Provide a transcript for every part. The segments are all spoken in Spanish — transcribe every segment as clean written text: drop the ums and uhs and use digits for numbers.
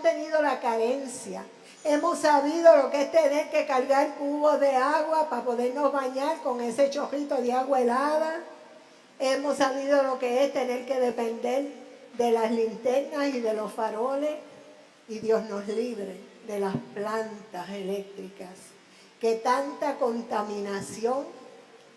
tenido la carencia. Hemos sabido lo que es tener que cargar cubos de agua para podernos bañar con ese chorrito de agua helada. Hemos sabido lo que es tener que depender de las linternas y de los faroles. Y Dios nos libre de las plantas eléctricas, que tanta contaminación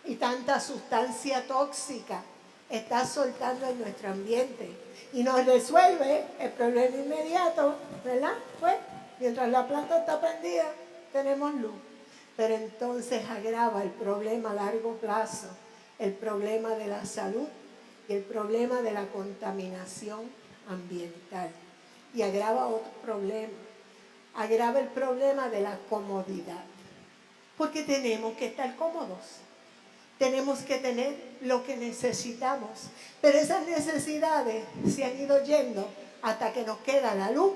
y tanta sustancia tóxica está soltando en nuestro ambiente. Y nos resuelve el problema inmediato, ¿verdad? Pues, mientras la planta está prendida, tenemos luz. Pero entonces agrava el problema a largo plazo, el problema de la salud y el problema de la contaminación ambiental. Y agrava otro problema, agrava el problema de la comodidad. Porque tenemos que estar cómodos. Tenemos que tener lo que necesitamos. Pero esas necesidades se han ido yendo hasta que nos queda la luz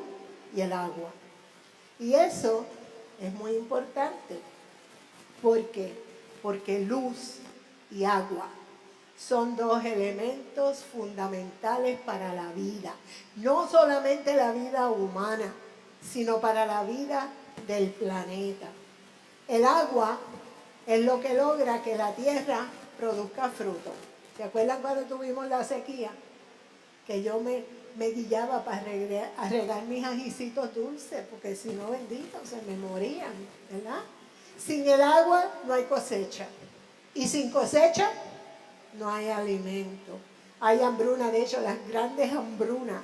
y el agua. Y eso es muy importante. ¿Por qué? Porque luz y agua son dos elementos fundamentales para la vida. No solamente la vida humana, sino para la vida del planeta. El agua es lo que logra que la tierra produzca fruto. ¿Se acuerdan cuando tuvimos la sequía? Que yo me guillaba para regar mis ajicitos dulces, porque si no, bendito, se me morían, ¿verdad? Sin el agua no hay cosecha. Y sin cosecha no hay alimento. Hay hambruna. De hecho, las grandes hambrunas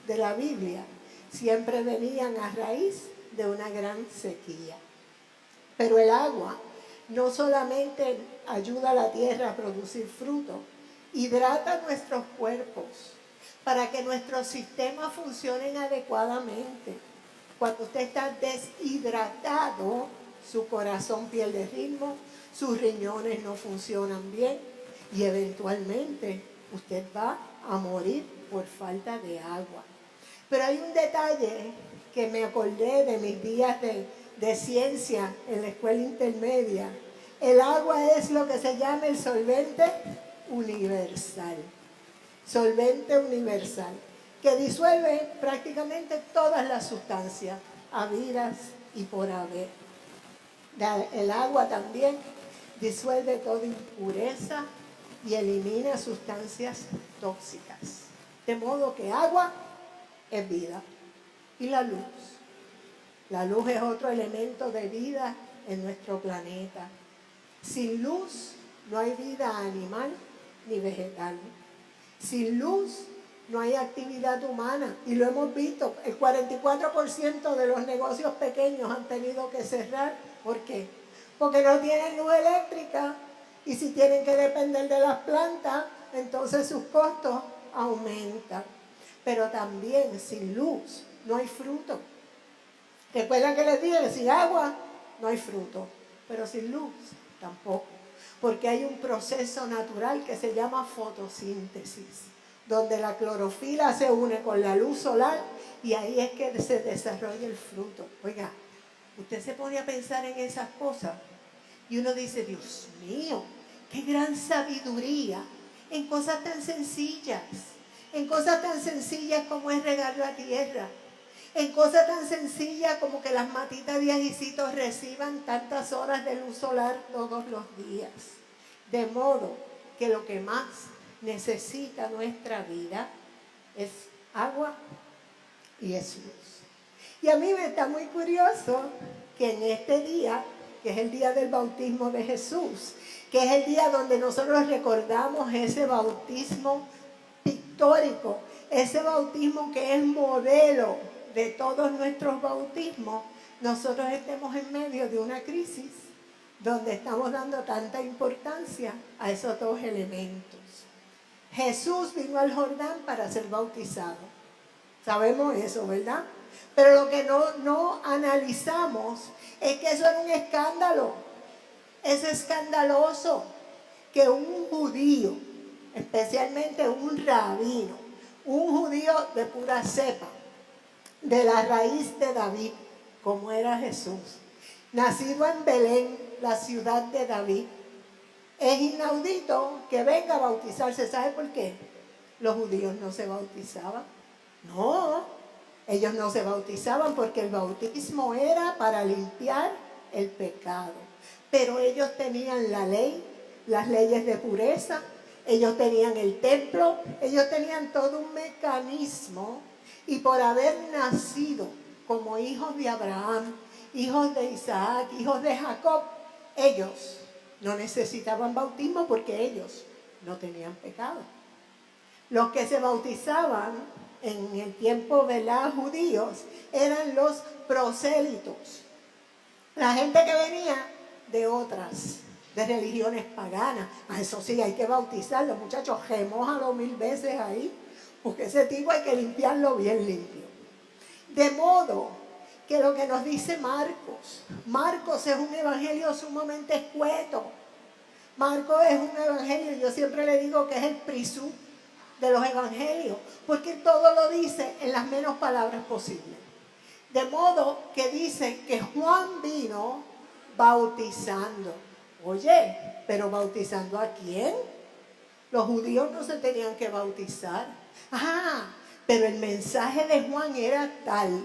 de la Biblia siempre venían a raíz de una gran sequía. Pero el agua no solamente ayuda a la tierra a producir fruto, hidrata nuestros cuerpos para que nuestros sistemas funcionen adecuadamente. Cuando usted está deshidratado, su corazón pierde ritmo, sus riñones no funcionan bien y eventualmente usted va a morir por falta de agua. Pero hay un detalle que me acordé de mis días de ciencia en la escuela intermedia. El agua es lo que se llama el solvente universal. Solvente universal, que disuelve prácticamente todas las sustancias habidas y por haber. El agua también disuelve toda impureza y elimina sustancias tóxicas. De modo que agua es vida. Y la luz. La luz es otro elemento de vida en nuestro planeta. Sin luz no hay vida animal ni vegetal. Sin luz no hay actividad humana. Y lo hemos visto, el 44% de los negocios pequeños han tenido que cerrar. ¿Por qué? Porque no tienen luz eléctrica. Y si tienen que depender de las plantas, entonces sus costos aumentan. Pero también sin luz no hay fruto. ¿Recuerdan que les dije que sin agua no hay fruto? Pero sin luz tampoco. Porque hay un proceso natural que se llama fotosíntesis, donde la clorofila se une con la luz solar y ahí es que se desarrolla el fruto. Oiga, usted se pone a pensar en esas cosas y uno dice, Dios mío, qué gran sabiduría en cosas tan sencillas. En cosas tan sencillas como es regar la tierra. En cosas tan sencillas como que las matitas de ajicitos reciban tantas horas de luz solar todos los días. De modo que lo que más necesita nuestra vida es agua y es luz. Y a mí me está muy curioso que en este día, que es el día del bautismo de Jesús, que es el día donde nosotros recordamos ese bautismo pictórico, ese bautismo que es modelo de todos nuestros bautismos, nosotros estemos en medio de una crisis donde estamos dando tanta importancia a esos dos elementos. Jesús vino al Jordán para ser bautizado. Sabemos eso, ¿verdad? Pero lo que no analizamos es que eso era un escándalo. Es escandaloso que un judío, especialmente un rabino, un judío de pura cepa, de la raíz de David, como era Jesús, nacido en Belén, la ciudad de David, es inaudito que venga a bautizarse. ¿Sabe por qué? Los judíos no se bautizaban. No, Ellos no se bautizaban porque el bautismo era para limpiar el pecado. Pero ellos tenían la ley, las leyes de pureza, ellos tenían el templo, ellos tenían todo un mecanismo, y por haber nacido como hijos de Abraham, hijos de Isaac, hijos de Jacob, ellos no necesitaban bautismo porque ellos no tenían pecado. Los que se bautizaban en el tiempo de los judíos eran los prosélitos, la gente que venía de otras, de religiones paganas. Eso sí, hay que bautizarlo, muchachos, remójalo 1000 veces ahí, porque ese tipo hay que limpiarlo bien limpio. De modo que lo que nos dice Marcos es un evangelio sumamente escueto. Marcos es un evangelio, yo siempre le digo que es el prisú de los evangelios, porque todo lo dice en las menos palabras posibles. De modo que dice que Juan vino bautizando. Oye, ¿pero bautizando a quién? Los judíos no se tenían que bautizar. Pero el mensaje de Juan era tal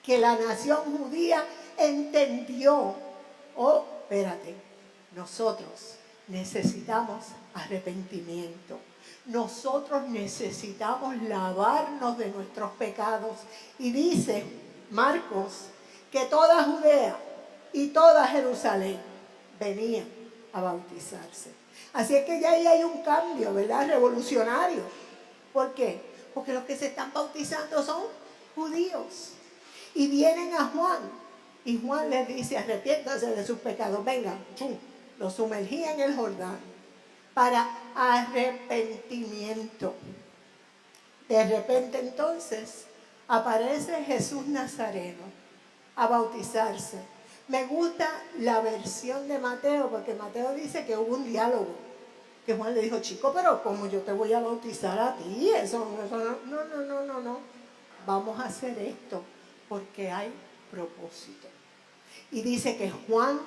que la nación judía entendió, espérate, nosotros necesitamos arrepentimiento. Nosotros necesitamos lavarnos de nuestros pecados. Y dice Marcos que toda Judea y toda Jerusalén venían a bautizarse. Así es que ya ahí hay un cambio, ¿verdad? Revolucionario. ¿Por qué? Porque los que se están bautizando son judíos. Y vienen a Juan. Y Juan les dice, arrepiéntanse de sus pecados. Vengan, los sumergía en el Jordán para arrepentimiento. De repente entonces aparece Jesús Nazareno a bautizarse. Me gusta la versión de Mateo, porque Mateo dice que hubo un diálogo, que Juan le dijo, chico, pero ¿cómo yo te voy a bautizar a ti? Eso no. Vamos a hacer esto porque hay propósito. Y dice que Juan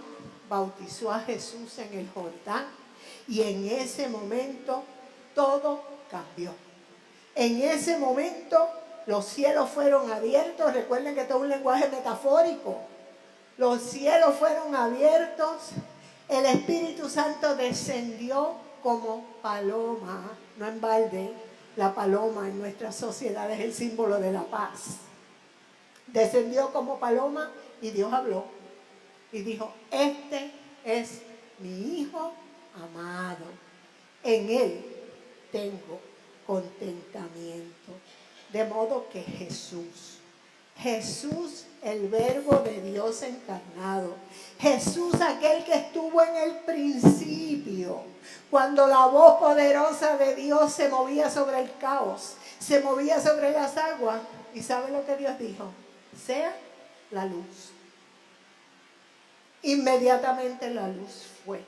bautizó a Jesús en el Jordán, y en ese momento todo cambió. En ese momento los cielos fueron abiertos. Recuerden que todo es un lenguaje metafórico. Los cielos fueron abiertos. El Espíritu Santo descendió como paloma. No en balde, la paloma en nuestra sociedad es el símbolo de la paz. Descendió como paloma y Dios habló. Y dijo, este es mi Hijo amado. En Él tengo contentamiento. De modo que Jesús, el verbo de Dios encarnado, Jesús aquel que estuvo en el principio, cuando la voz poderosa de Dios se movía sobre el caos, se movía sobre las aguas. ¿Y sabe lo que Dios dijo? Sea la luz. Inmediatamente la luz fue.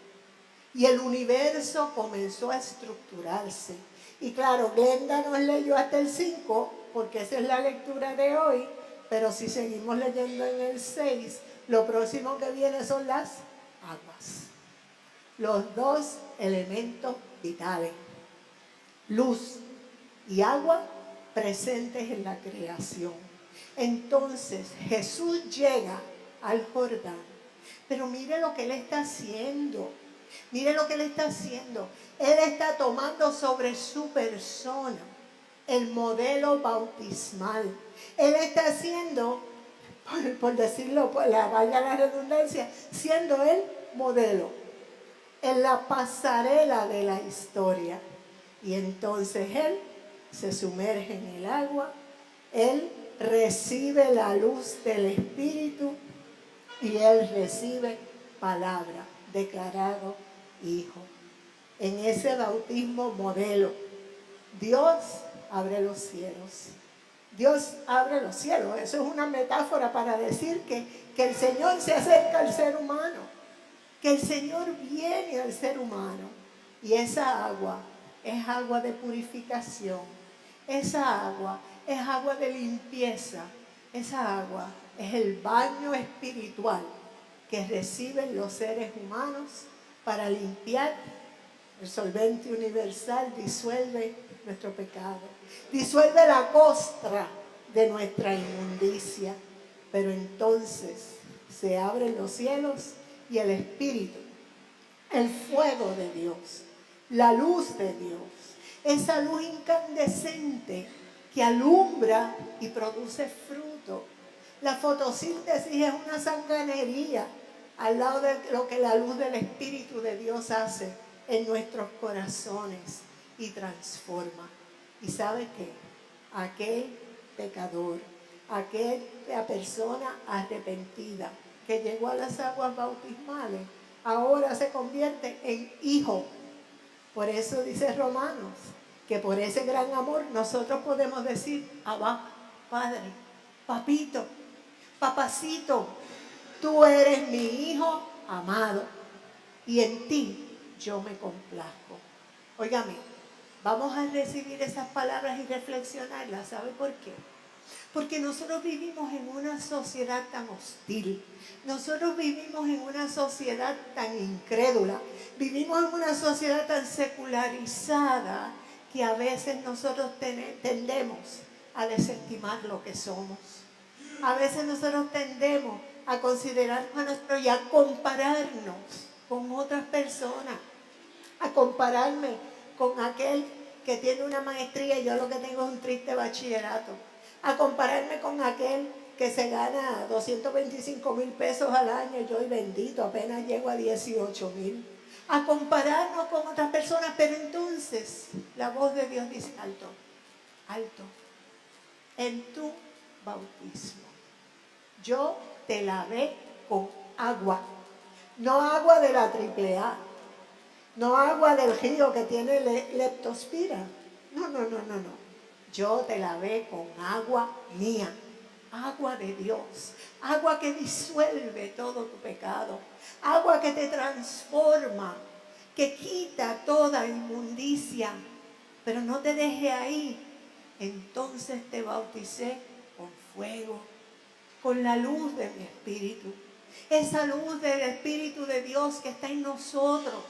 Y el universo comenzó a estructurarse. Y claro, Glenda nos leyó hasta el 5, porque esa es la lectura de hoy, pero si seguimos leyendo en el 6, lo próximo que viene son las aguas. Los dos elementos vitales, luz y agua, presentes en la creación. Entonces Jesús llega al Jordán, pero mire lo que Él está haciendo. Mire lo que Él está haciendo. Él está tomando sobre su persona el modelo bautismal. Él está haciendo, por decirlo, valga la redundancia, siendo el modelo en la pasarela de la historia. Y entonces Él se sumerge en el agua, Él recibe la luz del Espíritu y Él recibe palabra, declarado Hijo. En ese bautismo modelo, Dios abre los cielos. Dios abre los cielos. Eso es una metáfora para decir que el Señor se acerca al ser humano, que el Señor viene al ser humano. Y esa agua es agua de purificación. Esa agua es agua de limpieza. Esa agua es el baño espiritual que reciben los seres humanos para limpiar. El solvente universal disuelve nuestro pecado, disuelve la costra de nuestra inmundicia. Pero entonces se abren los cielos y el Espíritu, el fuego de Dios, la luz de Dios, esa luz incandescente que alumbra y produce fruto. La fotosíntesis es una sanganería al lado de lo que la luz del Espíritu de Dios hace en nuestros corazones y transforma. ¿Y sabe qué? Aquel pecador, aquella persona arrepentida que llegó a las aguas bautismales, ahora se convierte en hijo. Por eso dice Romanos, que por ese gran amor nosotros podemos decir: Abba, Padre, Papito, Papacito, tú eres mi hijo amado y en ti yo me complazco. Óigame, vamos a recibir esas palabras y reflexionarlas. ¿Sabe por qué? Porque nosotros vivimos en una sociedad tan hostil, nosotros vivimos en una sociedad tan incrédula, vivimos en una sociedad tan secularizada que a veces nosotros tendemos a desestimar lo que somos. A veces nosotros tendemos a considerarnos a nuestro y a compararnos con otras personas, a compararme con aquel que tiene una maestría y yo lo que tengo es un triste bachillerato, a compararme con aquel que se gana 225,000 pesos al año y yo, y bendito, apenas llego a 18,000, a compararnos con otras personas. Pero entonces la voz de Dios dice: alto, alto, en tu bautismo yo te lavé con agua, no agua de la AAA, no agua del río que tiene leptospira, no. Yo te lavé con agua mía, agua de Dios, agua que disuelve todo tu pecado, agua que te transforma, que quita toda inmundicia. Pero no te deje ahí. Entonces te bauticé con fuego, con la luz de mi Espíritu, esa luz del Espíritu de Dios que está en nosotros.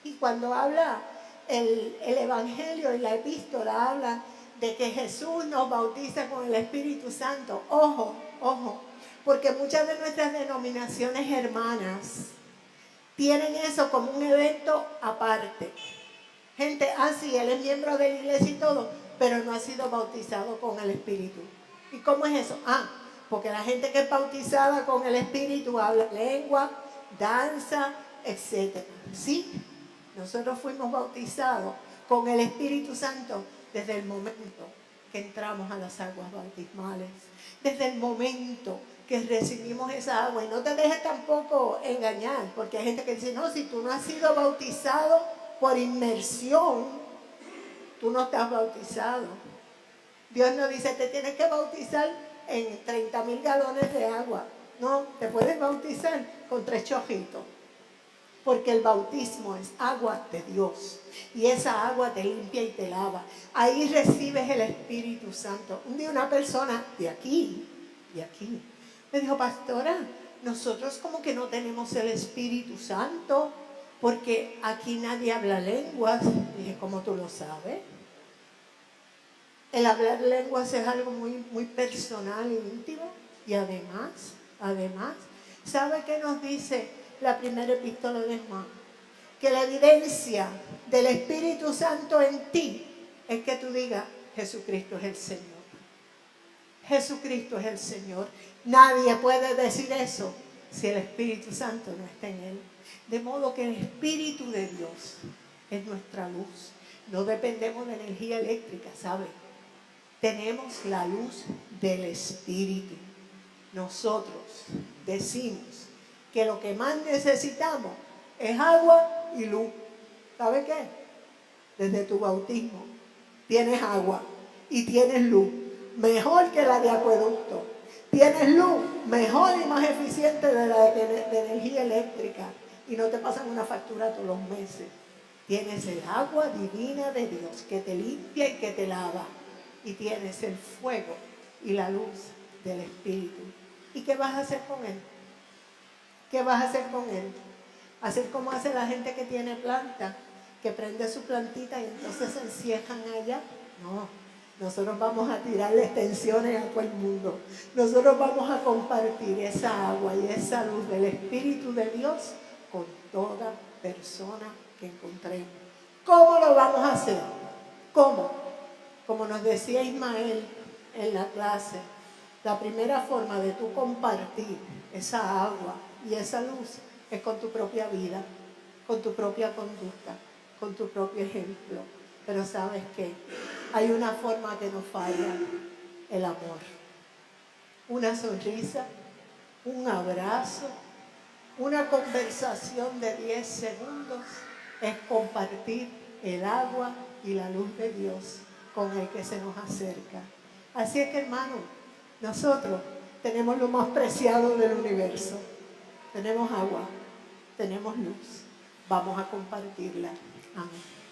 Y cuando habla el Evangelio y la epístola, habla de que Jesús nos bautiza con el Espíritu Santo. Ojo, porque muchas de nuestras denominaciones hermanas tienen eso como un evento aparte. Gente, sí, él es miembro de la iglesia y todo, pero no ha sido bautizado con el Espíritu. ¿Y cómo es eso? Porque la gente que es bautizada con el Espíritu habla lengua, danza, etc. Sí, nosotros fuimos bautizados con el Espíritu Santo desde el momento que entramos a las aguas bautismales, desde el momento que recibimos esa agua. Y no te dejes tampoco engañar, porque hay gente que dice: no, si tú no has sido bautizado por inmersión, tú no estás bautizado. Dios no dice: te tienes que bautizar en 30,000 galones de agua. No, te puedes bautizar con 3 chorritos. Porque el bautismo es agua de Dios. Y esa agua te limpia y te lava. Ahí recibes el Espíritu Santo. Un día una persona de aquí, me dijo: pastora, nosotros como que no tenemos el Espíritu Santo, porque aquí nadie habla lenguas. Dije: ¿cómo tú lo sabes? El hablar lenguas es algo muy, muy personal e íntimo. Y además, ¿sabe qué nos dice la primera epístola de Juan? Que la evidencia del Espíritu Santo en ti es que tú digas: Jesucristo es el Señor. Jesucristo es el Señor. Nadie puede decir eso si el Espíritu Santo no está en él. De modo que el Espíritu de Dios es nuestra luz. No dependemos de energía eléctrica, ¿sabe? Tenemos la luz del Espíritu. Nosotros decimos que lo que más necesitamos es agua y luz. ¿Sabe qué? Desde tu bautismo tienes agua y tienes luz, mejor que la de acueducto. Tienes luz mejor y más eficiente de la de energía eléctrica, y no te pasan una factura todos los meses. Tienes el agua divina de Dios que te limpia y que te lava, y tienes el fuego y la luz del Espíritu. ¿Y qué vas a hacer con él? ¿Qué vas a hacer con él? Hacer como hace la gente que tiene planta, que prende su plantita y entonces se encierran allá. No, Nosotros vamos a tirarle extensiones a todo el mundo. Nosotros vamos a compartir esa agua y esa luz del Espíritu de Dios con toda persona que encontremos. ¿Cómo lo vamos a hacer? ¿Cómo? Como nos decía Ismael en la clase, la primera forma de tú compartir esa agua y esa luz es con tu propia vida, con tu propia conducta, con tu propio ejemplo. Pero ¿sabes qué? Hay una forma que no falla, el amor. Una sonrisa, un abrazo, una conversación de 10 segundos es compartir el agua y la luz de Dios con el que se nos acerca. Así es que, hermano, nosotros tenemos lo más preciado del universo. Tenemos agua, tenemos luz. Vamos a compartirla. Amén.